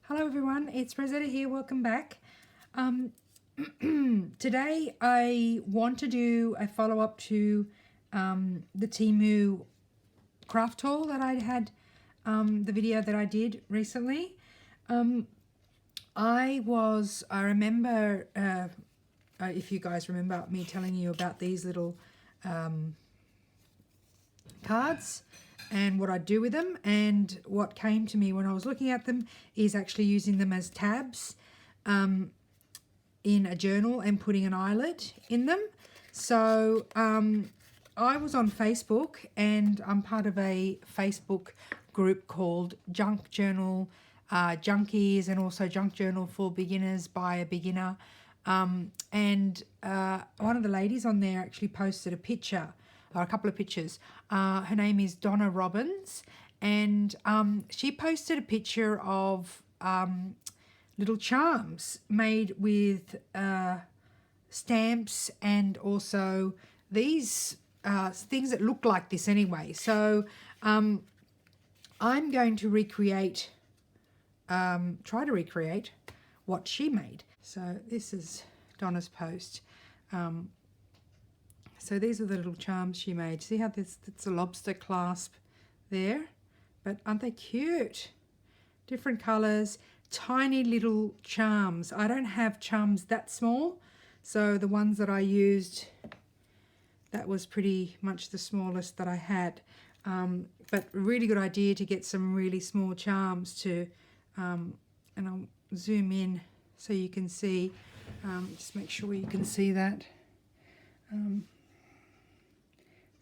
Hello everyone, it's Rosetta here, welcome back. Today I want to do a follow-up to the TEMU craft haul that I had, the video that I did recently. I remember, if you guys remember me telling you about these little cards and what I do with them, and what came to me when I was looking at them is actually using them as tabs in a journal and putting an eyelet in them. So I was on Facebook, and I'm part of a Facebook group called Junk Journal Junkies, and also Junk Journal for Beginners by a Beginner. And one of the ladies on there actually posted a picture, or a couple of pictures. Her name is Donna Robbins, and she posted a picture of little charms made with stamps, and also these things that look like this anyway. So I'm going to recreate, try to recreate what she made. So this is Donna's post. So these are the little charms she made. See how it's a lobster clasp there? But aren't they cute? Different colours, tiny little charms. I don't have charms that small, so the ones that I used, that was pretty much the smallest that I had. But a really good idea to get some really small charms to, and I'll zoom in so you can see, just make sure you can see that.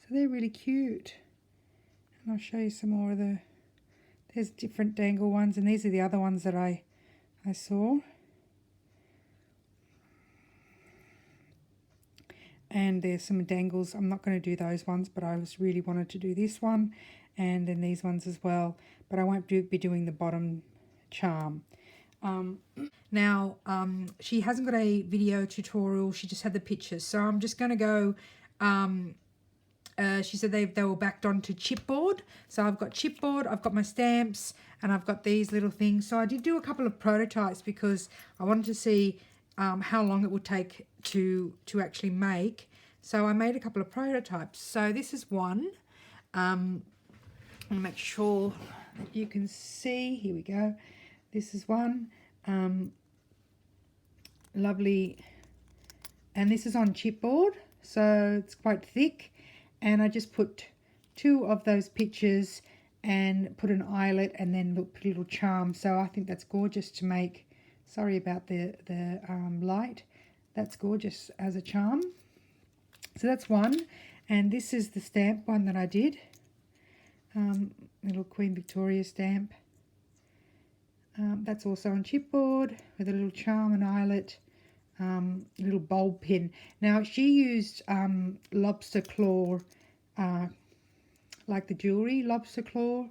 So they're really cute, and I'll show you some more of there's different dangle ones, and these are the other ones that I saw. And there's some dangles. I'm not going to do those ones, but I really wanted to do this one, and then these ones as well, but I won't be doing the bottom charm. Now she hasn't got a video tutorial, she just had the pictures, so I'm just going to go, she said they were backed onto chipboard. So I've got chipboard, I've got my stamps, and I've got these little things. So I did do a couple of prototypes because I wanted to see how long it would take to actually make. So I made a couple of prototypes. So this is one. I'll make sure that you can see. Here we go. This is one. Lovely. And this is on chipboard, so it's quite thick. And I just put two of those pictures and put an eyelet, and then put a little charm. So I think that's gorgeous to make. Sorry about the light. That's gorgeous as a charm. So that's one. And this is the stamp one that I did. Little Queen Victoria stamp. That's also on chipboard with a little charm and eyelet. Little bulb pin. Now she used lobster claw, like the jewelry lobster claw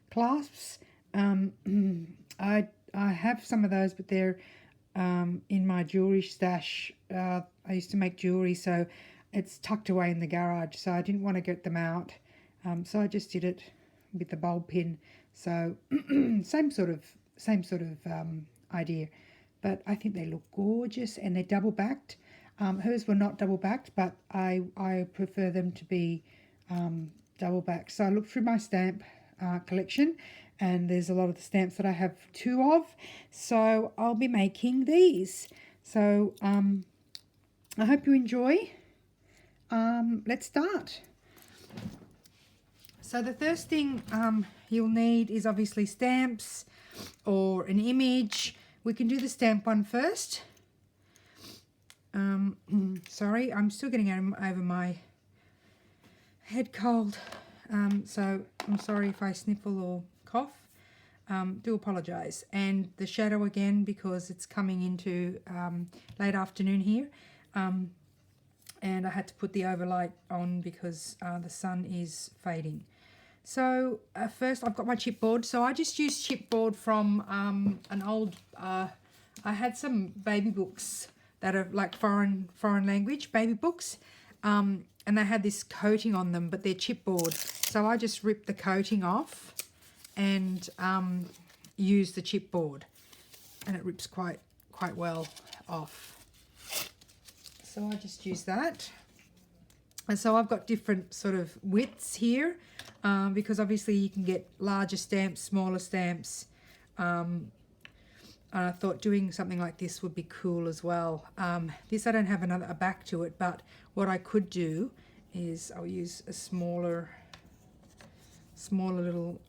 clasps. I have some of those, but they're in my jewelry stash. I used to make jewelry, so it's tucked away in the garage, so I didn't want to get them out, so I just did it with the bulb pin. So same sort of idea. But I think they look gorgeous, and they're double backed. Hers were not double backed, but I prefer them to be double backed. So I looked through my stamp collection, and there's a lot of the stamps that I have two of. So I'll be making these. So I hope you enjoy. Let's start. So the first thing you'll need is obviously stamps or an image. We can do the stamp one first. Sorry, I'm still getting over my head cold. So I'm sorry if I sniffle or cough. Do apologise. And the shadow again, because it's coming into late afternoon here. And I had to put the overlight on because the sun is fading. So first I've got my chipboard. So I just used chipboard from an old, I had some baby books that are like foreign language baby books, and they had this coating on them, but they're chipboard. So I just ripped the coating off and use the chipboard, and it rips quite well off. So I just use that. And so I've got different sort of widths here, because obviously you can get larger stamps, smaller stamps. And I thought doing something like this would be cool as well. This I don't have a back to it, but what I could do is I'll use a smaller little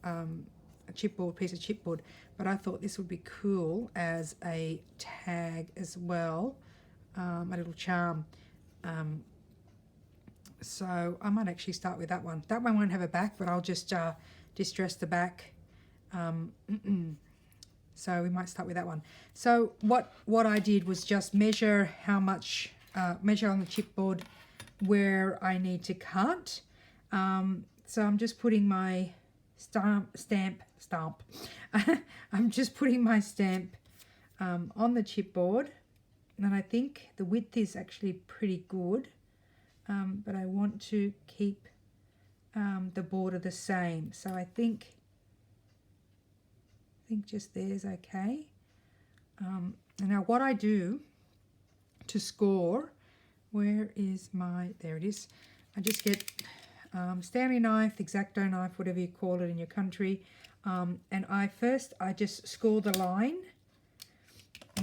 chipboard, piece of chipboard, but I thought this would be cool as a tag as well, a little charm. So I might actually start with that one. That one won't have a back, but I'll just distress the back. So we might start with that one. So what I did was just measure how much, measure on the chipboard where I need to cut. So I'm just putting my stamp. I'm just putting my stamp on the chipboard, and I think the width is actually pretty good, but I want to keep the border the same. So I think just there's okay. And now what I do to score, where is my, there it is. I just get Stanley knife, X-Acto knife, whatever you call it in your country, and I just score the line,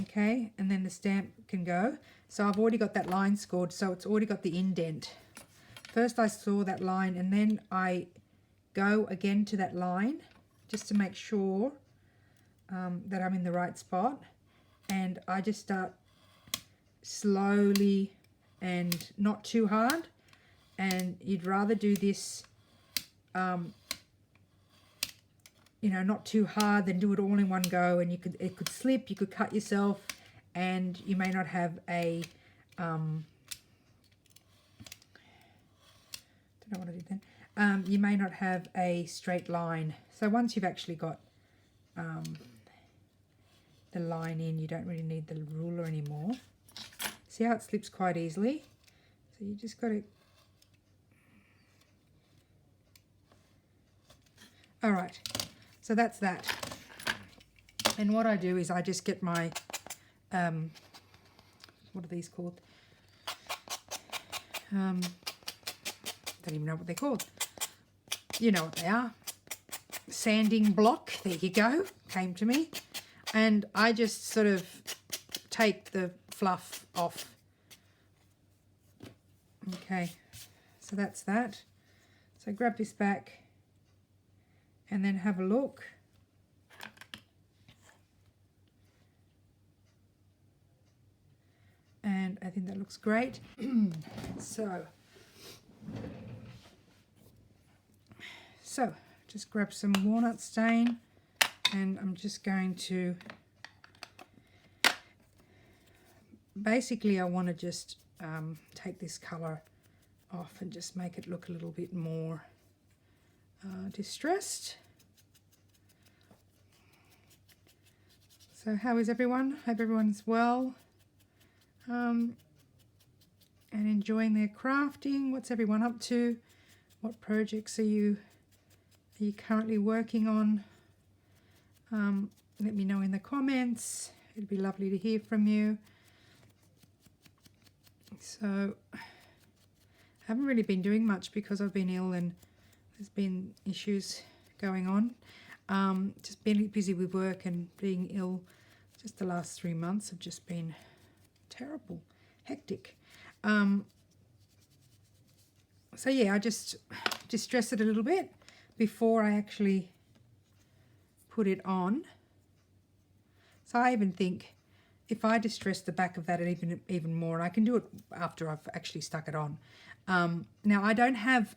okay, and then the stamp can go. So I've already got that line scored, so it's already got the indent. First I saw that line, and then I go again to that line just to make sure that I'm in the right spot, and I just start slowly and not too hard. And you'd rather do this, you know, not too hard than do it all in one go, and it could slip, you could cut yourself, and you may not have a, don't know what I did then. You may not have a straight line. So once you've actually got the line in, you don't really need the ruler anymore. See how it slips quite easily? So you just got to. All right, so that's that. And what I do is I just get my, what are these called? Don't even know what they're called. You know what they are. Sanding block, there you go, came to me. And I just sort of take the fluff off. Okay, so that's that. So grab this back and then have a look. And I think that looks great. So just grab some walnut stain, and I'm just going to, basically I want to just take this colour off and just make it look a little bit more distressed. So how is everyone? Hope everyone's well and enjoying their crafting. What's everyone up to? What projects are you currently working on? Let me know in the comments. It'd be lovely to hear from you. So I haven't really been doing much because I've been ill and there's been issues going on. Just been busy with work and being ill. Just the last 3 months have just been terrible, hectic. So yeah, I just distress it a little bit before I actually put it on. So I even think if I distress the back of that even more, and I can do it after I've actually stuck it on. Now I don't have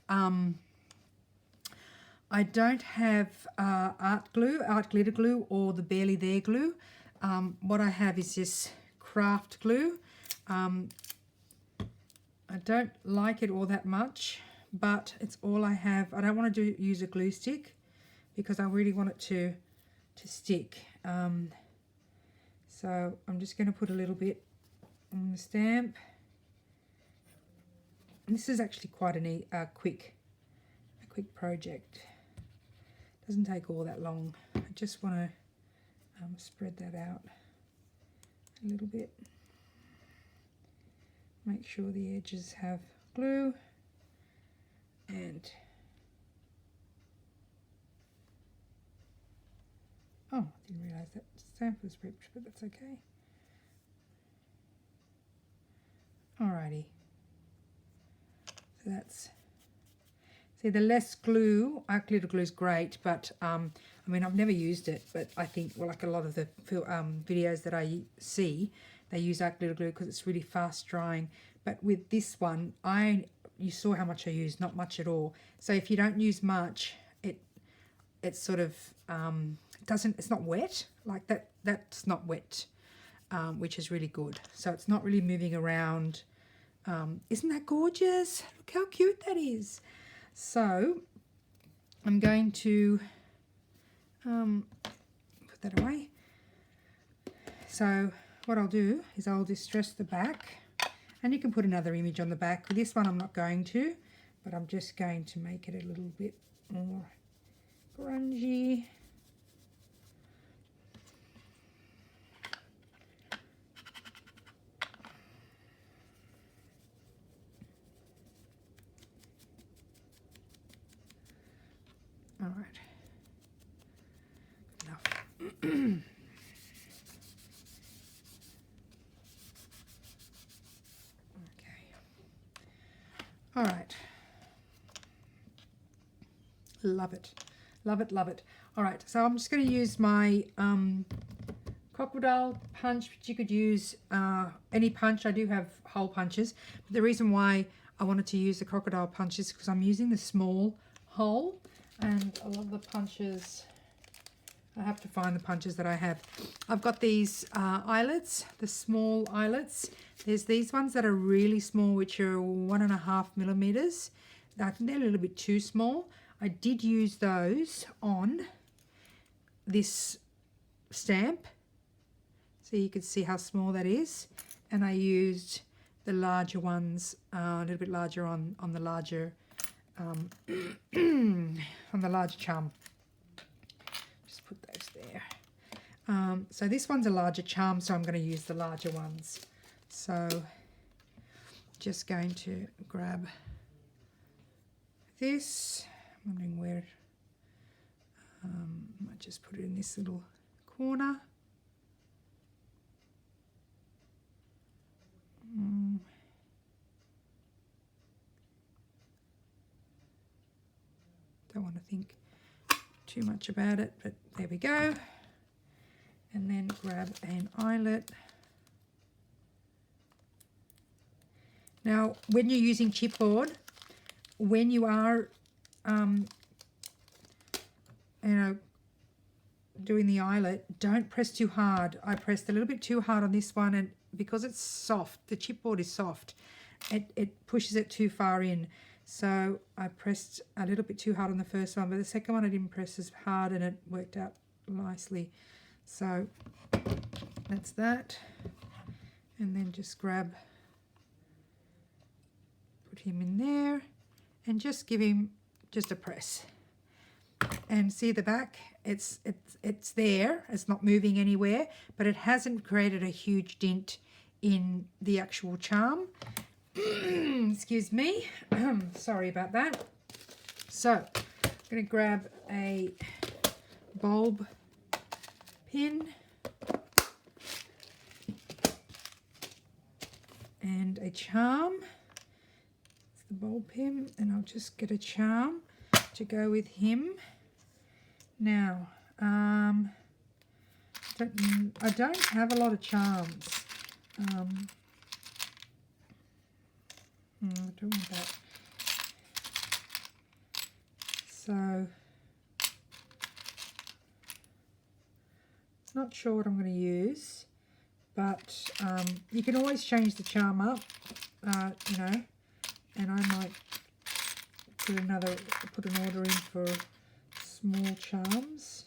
art glitter glue, or the Barely There glue. What I have is this craft glue. I don't like it all that much, but it's all I have. I don't want to use a glue stick because I really want it to stick. So I'm just going to put a little bit on the stamp. And this is actually quite a quick project. Doesn't take all that long. I just want to spread that out a little bit. Make sure the edges have glue, and oh, I didn't realise that stamp was ripped, but that's okay. Alrighty, so that's, see, the less glue, our glitter glue is great, but I mean, I've never used it, but I think, well, like a lot of the videos that I see, they use art glitter glue because it's really fast drying. But with this one, you saw how much I used, not much at all. So if you don't use much, it's sort of it's not wet like that. That's not wet, which is really good. So it's not really moving around. Isn't that gorgeous? Look how cute that is. So I'm going to put that away. So what I'll do is I'll distress the back, and you can put another image on the back. With this one I'm not going to, but I'm just going to make it a little bit more grungy. All right. Enough. All right, love it, love it, love it. All right, so I'm just going to use my crocodile punch, but you could use any punch. I do have hole punches, but the reason why I wanted to use the crocodile punch is because I'm using the small hole, and a lot of the punches, I have to find the punches that I have. I've got these eyelets, the small eyelets. There's these ones that are really small, which are 1.5 millimeters. I think they're a little bit too small. I did use those on this stamp, so you can see how small that is. And I used the larger ones, a little bit larger on the larger on the larger charm. Just put those there. So this one's a larger charm, so I'm going to use the larger ones. So just going to grab this. I'm wondering where, I might just put it in this little corner. Don't want to think too much about it, but there we go. And then grab an eyelet. Now, when you're using chipboard, when you are, doing the eyelet, don't press too hard. I pressed a little bit too hard on this one, and because it's soft, the chipboard is soft, it pushes it too far in. So I pressed a little bit too hard on the first one, but the second one I didn't press as hard, and it worked out nicely. So that's that. And then just grab, put him in there, and just give him just a press. And see the back, it's there, it's not moving anywhere, but it hasn't created a huge dent in the actual charm. Excuse me, sorry about that. So I'm going to grab a bulb pin and a charm. It's the bulb pin, and I'll just get a charm to go with him. Now, I don't have a lot of charms. I don't want that. So, not sure what I'm going to use, but you can always change the charm up, you know, and I might put an order in for small charms.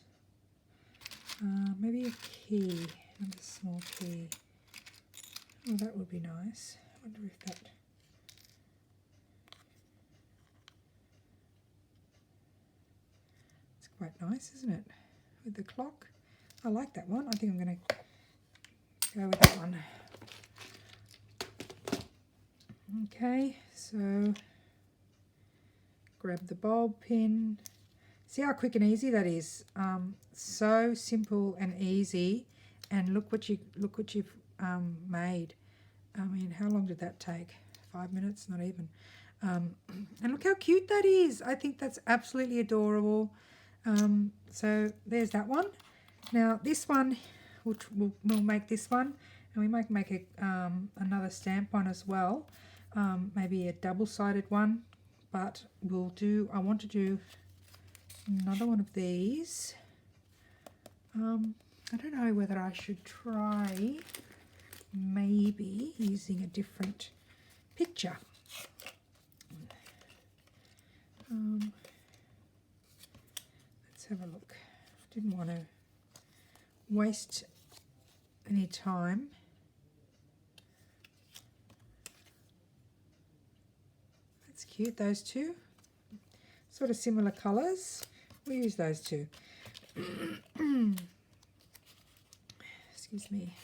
Maybe a key, and a small key. Oh, that would be nice. I wonder if that... It's quite nice, isn't it? With the clock. I like that one. I think I'm going to go with that one. Okay, so grab the bulb pin. See how quick and easy that is. So simple and easy. And look what you've made. I mean, how long did that take? 5 minutes? Not even. And look how cute that is. I think that's absolutely adorable. So there's that one. Now this one, we'll make this one, and we might make a, another stamp one as well. Maybe a double-sided one, but I want to do another one of these. I don't know whether I should try maybe using a different picture. Let's have a look. Didn't want to waste any time. That's cute, those two. Sort of similar colours. We'll use those two. Excuse me.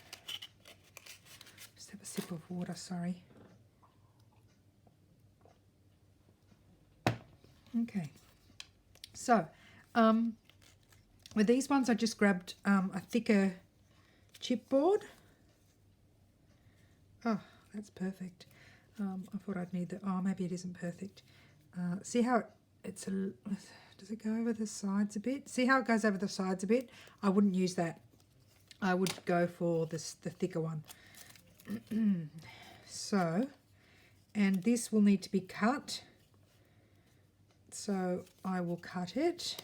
Just have a sip of water, sorry. Okay. So, with these ones I just grabbed a thicker chipboard. Oh, that's perfect. I thought I'd need the, oh, maybe it isn't perfect. See how it's a, does it go over the sides a bit? See how it goes over the sides a bit? I wouldn't use that. I would go for the thicker one. So, and this will need to be cut. So I will cut it.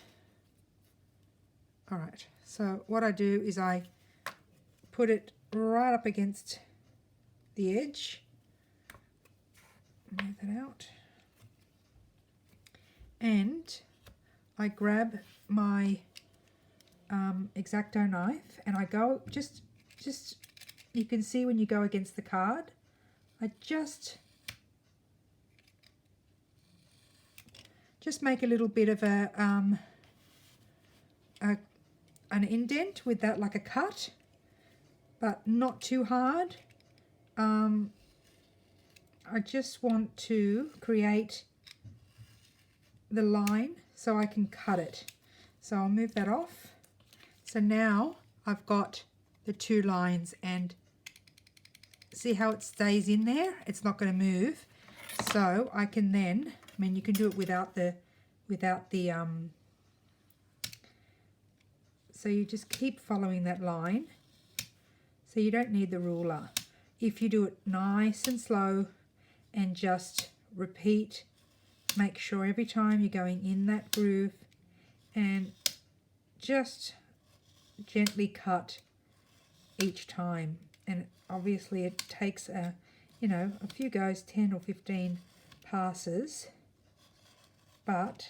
All right, so what I do is I put it right up against the edge. Move that out. And I grab my X-Acto knife and I go just you can see when you go against the card, I just make a little bit of an indent with that, like a cut, but not too hard. I just want to create the line so I can cut it. So I'll move that off. So now I've got the two lines, and see how it stays in there? It's not going to move. So I can then, I mean, you can do it without the so you just keep following that line. So you don't need the ruler. If you do it nice and slow and just repeat, make sure every time you're going in that groove and just gently cut each time. And obviously it takes a few goes, 10 or 15 passes, but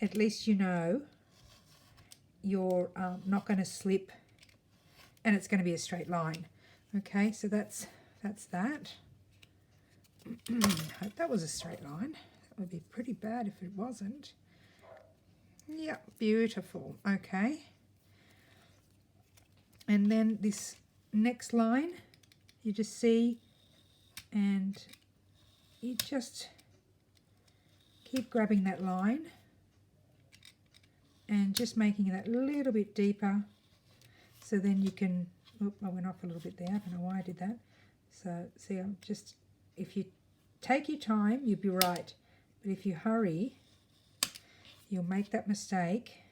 at least you know you're not going to slip and it's going to be a straight line. Okay, so that's that. Hope that was a straight line. That would be pretty bad if it wasn't. Yeah, beautiful. Okay. And then this next line, you just see, and you just keep grabbing that line and just making that a little bit deeper, so then you can, oop, I went off a little bit there, I don't know why I did that. So see, I'm just, if you take your time, you'll be right, but if you hurry, you'll make that mistake.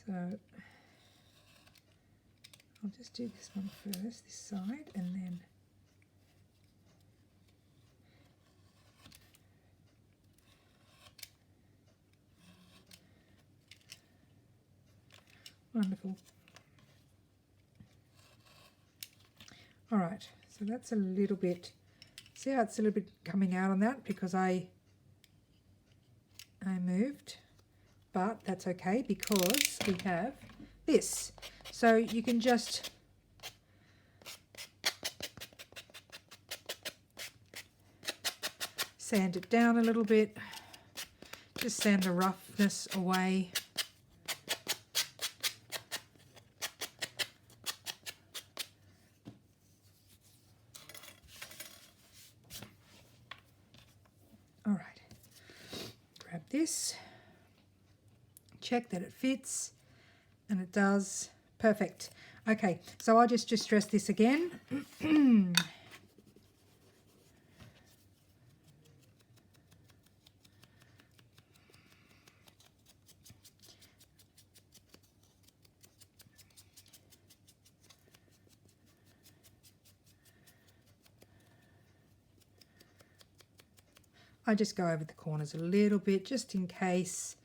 So I'll just do this one first, this side, and then wonderful. All right, so that's a little bit, see how it's a little bit coming out on that because I moved, but that's okay because we have this. So you can just sand it down a little bit Just sand the roughness away. All right, grab this, check that it fits, and it does. Perfect. Okay, so I'll just distress this again. I just go over the corners a little bit just in case,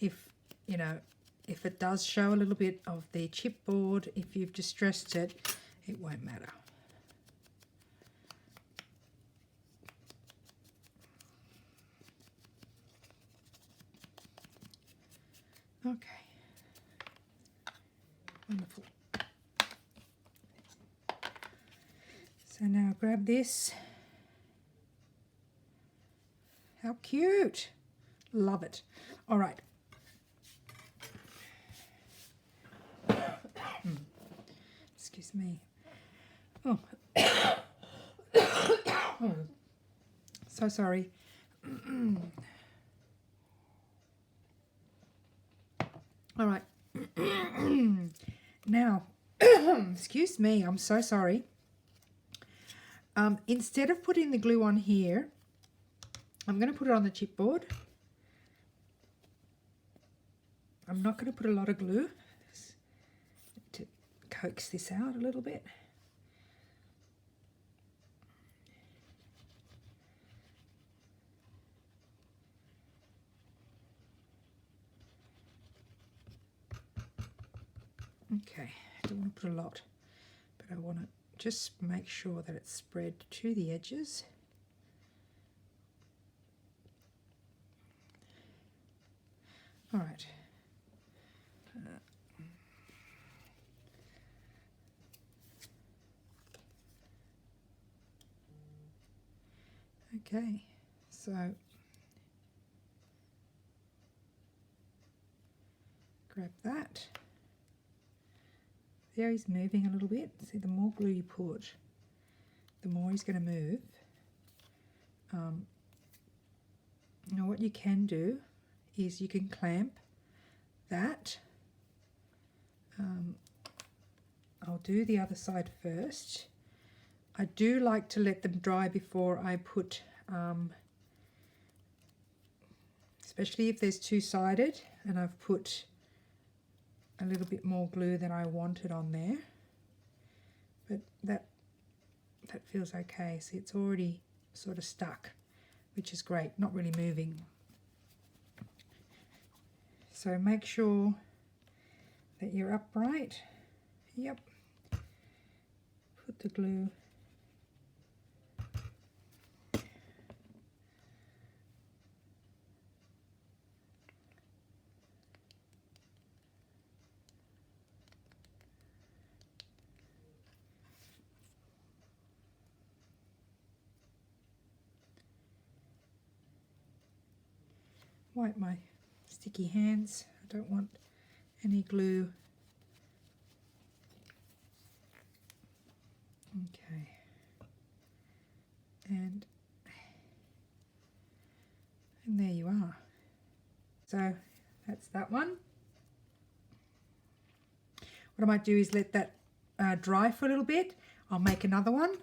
if you know, if it does show a little bit of the chipboard, if you've distressed it, it won't matter. Okay, wonderful. So now grab this. How cute. Love it. All right. Excuse me. Oh. So sorry. All right. Now, excuse me, I'm so sorry. Instead of putting the glue on here, I'm going to put it on the chipboard. I'm not going to put a lot of glue to coax this out a little bit. Okay, I don't want to put a lot, but I want to just make sure that it's spread to the edges. All right. Okay, so grab that. There he's moving a little bit. See, the more glue you put, the more he's going to move. Now what you can do is you can clamp that. I'll do the other side first. I do like to let them dry before I put, especially if there's two-sided and I've put a little bit more glue than I wanted on there. But that feels okay. See, it's already sort of stuck, which is great, not really moving. So make sure that you're upright. Yep. Put the glue. Wipe my sticky hands. I don't want any glue. Okay. And there you are. So that's that one. What I might do is let that dry for a little bit. I'll make another one.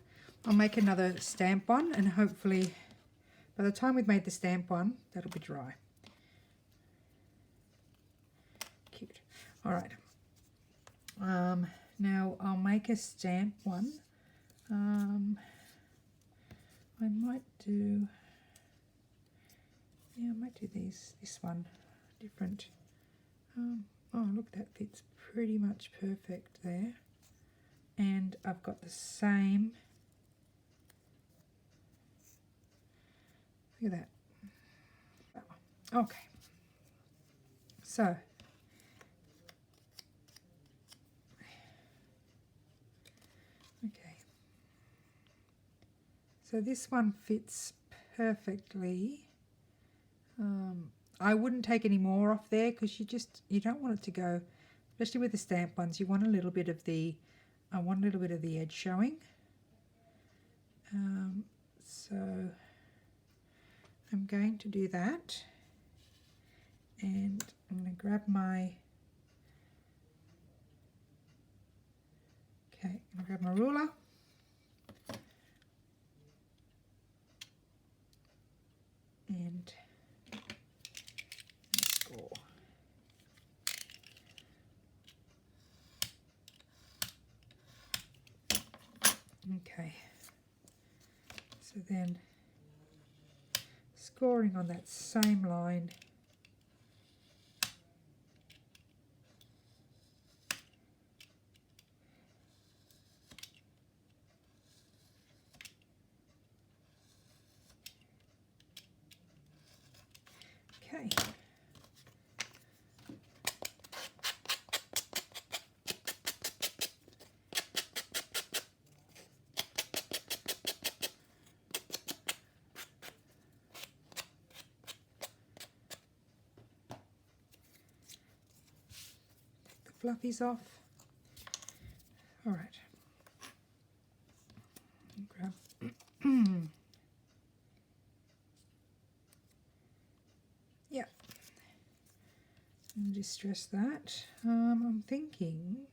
I'll make another stamp one, and hopefully by the time we've made the stamp one, that'll be dry. Cute. All right. Now I'll make a stamp one. I might do, yeah, I might do this one different. Oh, look, that fits pretty much perfect there. And I've got the same, look at that one. Okay, so so this one fits perfectly. I wouldn't take any more off there because you don't want it to go, especially with the stamp ones. You want a little bit of the, I want a little bit of the edge showing. So I'm going to do that, and I'm going to grab my, okay, I'm going to grab my ruler. And score. Okay, so then scoring on that same line, okay. Fluffies off. All right. Grab. Yeah. And distress that. I'm thinking.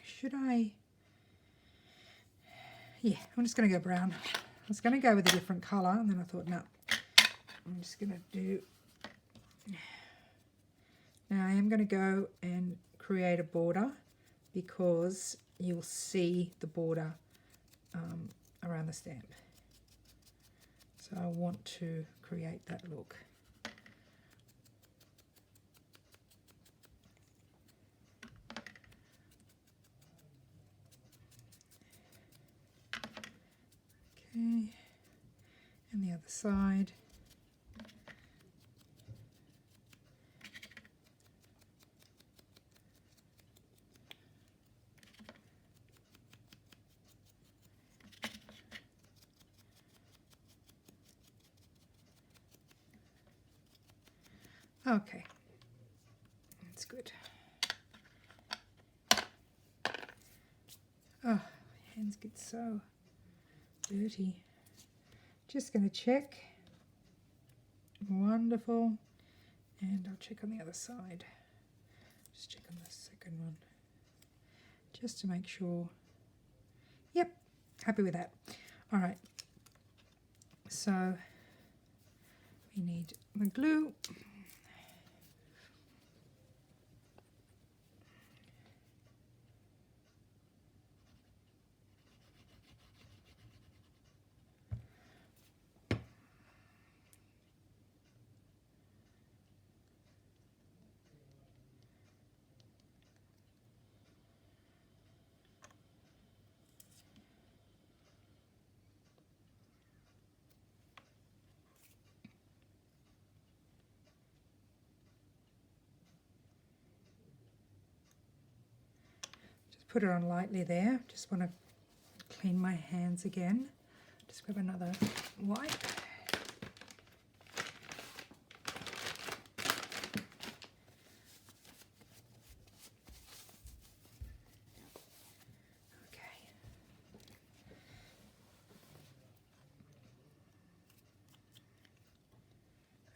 Should I? Yeah, I'm just going to go brown. I was going to go with a different colour, and then I thought, no, I'm just going to do. Now I am going to go and create a border because you'll see the border around the stamp. So I want to create that look. Okay, and the other side. Okay, that's good. Oh, hands get so dirty. Just going to check. Wonderful. And I'll check on the other side. Just check on the second one. Just to make sure. Yep, happy with that. All right. So we need the glue. Put it on lightly there. Just want to clean my hands again. Just grab another wipe.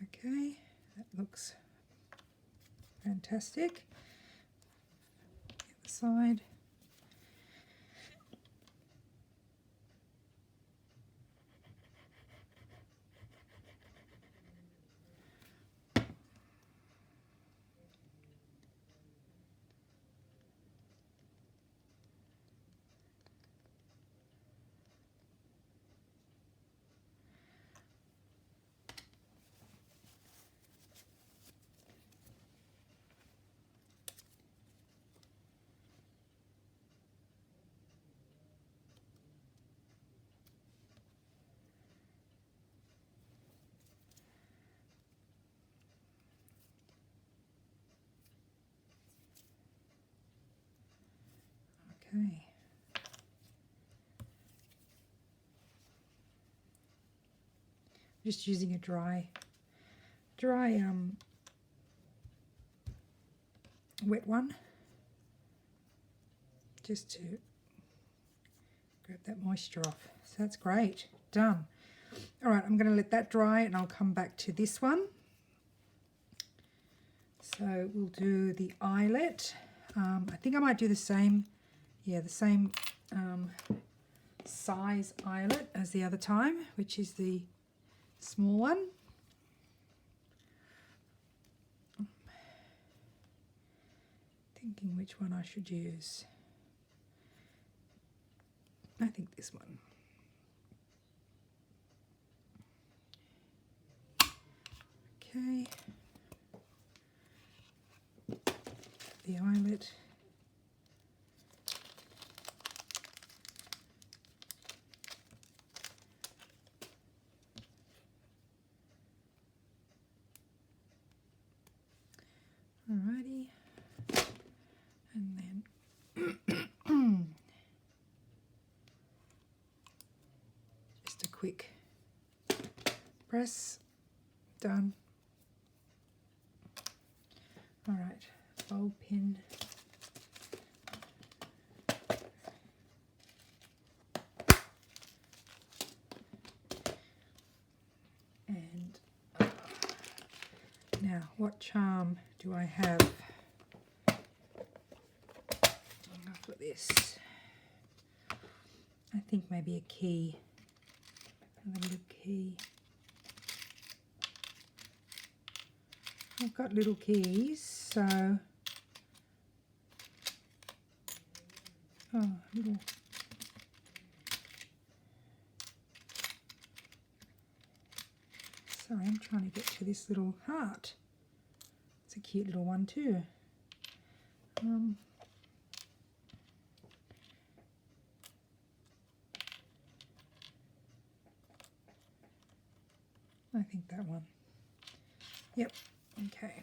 Okay, that looks fantastic. The other side. Okay. just using a dry wet one, just to grab that moisture off. So that's great, done. All right, I'm going to let that dry and I'll come back to this one. So we'll do the eyelet. I think I might do the same, the same size eyelet as the other time, which is the small one. Thinking which one I should use. I think this one. Okay. The eyelet. Alrighty. And then just a quick press. Done. All right, bowl pin. And now, what charm do I have for this? I think maybe a key, a little key. I've got little keys, so little. Sorry, I'm trying to get to this little heart. It's a cute little one too. I think that one. Yep. Okay.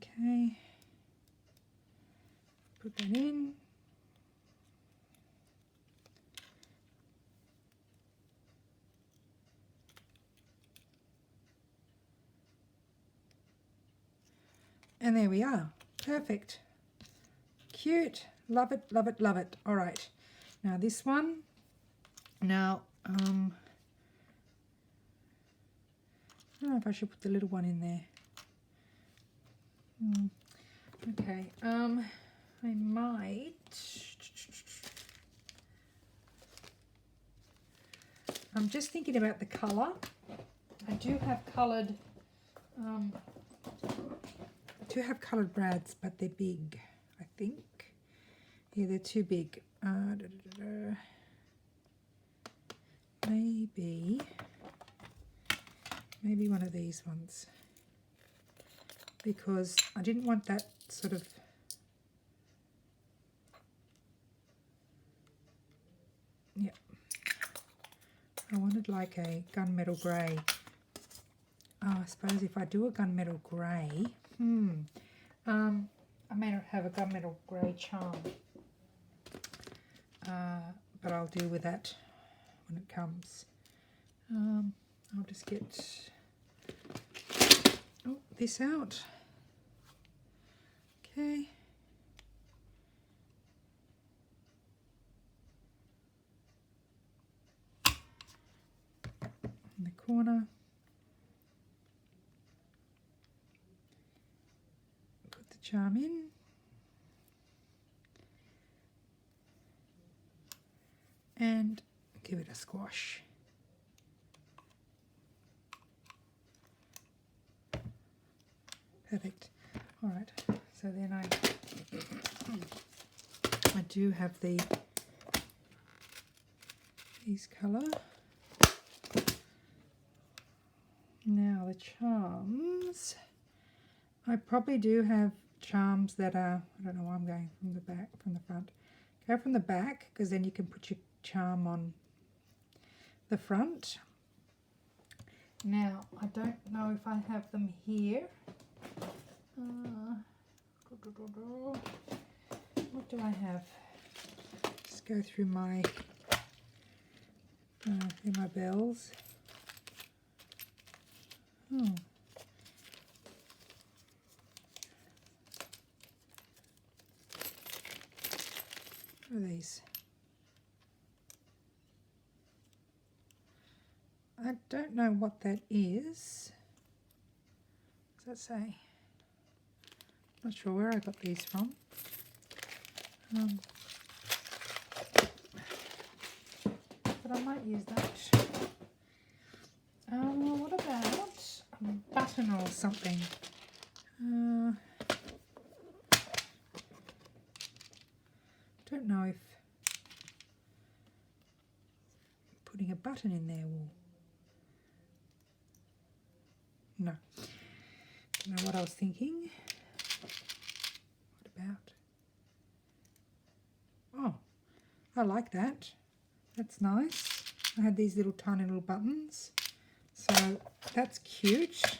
Okay. Put that in. And there we are. Perfect. Cute. Love it, love it, love it. All right. Now this one. Now, I don't know if I should put the little one in there. Okay, I might. I'm just thinking about the colour. I do have coloured, brads, but they're big, I think. Yeah, they're too big. Maybe one of these ones, because I didn't want that sort of, I wanted like a gunmetal grey. Oh, I suppose if I do a gunmetal grey, I may not have a gunmetal grey charm, but I'll deal with that when it comes. I'll just get this out. Okay. In the corner. Put the charm in. And give it a squash. Perfect. All right. So then I do have these colour. Now the charms. I probably do have charms that are, I don't know why I'm going from the back, from the front. Go from the back, because then you can put your charm on the front. Now, I don't know if I have them here. What do I have? Just go through my bells. Oh. What are these? I don't know what that is. What does that say? Not sure where I got these from. But I might use that. What about a button or something? Don't know if putting a button in there will... No. Don't know what I was thinking. What about... Oh, I like that. That's nice. I had these little tiny little buttons. So that's cute.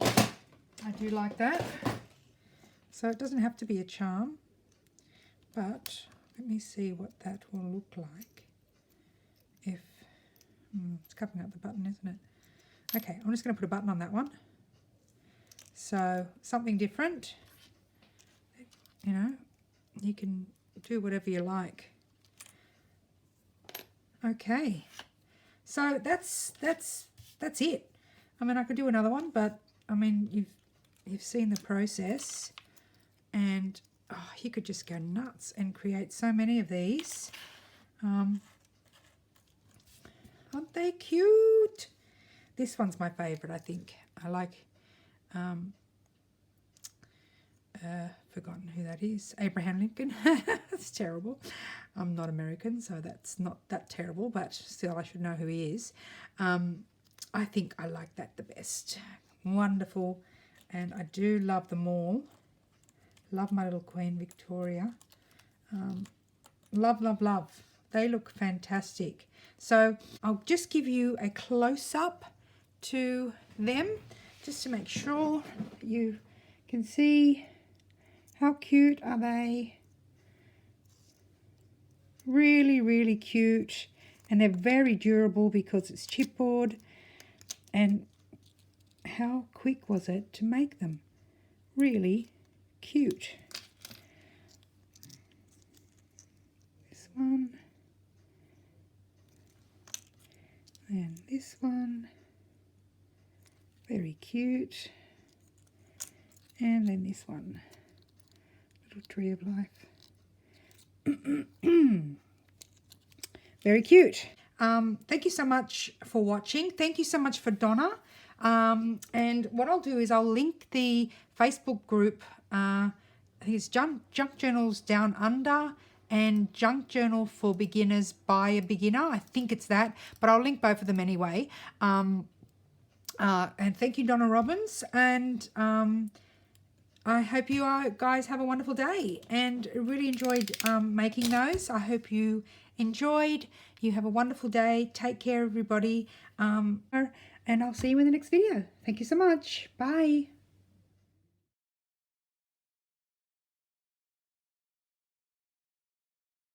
I do like that. So it doesn't have to be a charm. But let me see what that will look like. If it's covering up the button, isn't it? Okay, I'm just going to put a button on that one. So something different. You know, you can do whatever you like. Okay, so that's it. I mean, I could do another one, but I mean, you've seen the process, and oh, you could just go nuts and create so many of these. Aren't they cute? This one's my favourite, I think. I like, forgotten who that is. Abraham Lincoln. That's terrible. I'm not American, so that's not that terrible, but still I should know who he is. I think I like that the best. Wonderful. And I do love them all. Love my little Queen Victoria. Love, love, love. They look fantastic. So I'll just give you a close-up to them just to make sure you can see how cute are they. Really, really cute. And they're very durable because it's chipboard. And how quick was it to make them? Really cute. This one. And this one. Very cute. And then this one. Little tree of life. Very cute. Thank you so much for watching. Thank you so much for Donna. And what I'll do is I'll link the Facebook group. I think it's Junk Journals Down Under and Junk Journal for Beginners by a Beginner. I think it's that, but I'll link both of them anyway. And thank you, Donna Robbins. And I hope you guys have a wonderful day, and really enjoyed making those. I hope you enjoyed. You have a wonderful day. Take care, everybody. And I'll see you in the next video. Thank you so much. Bye.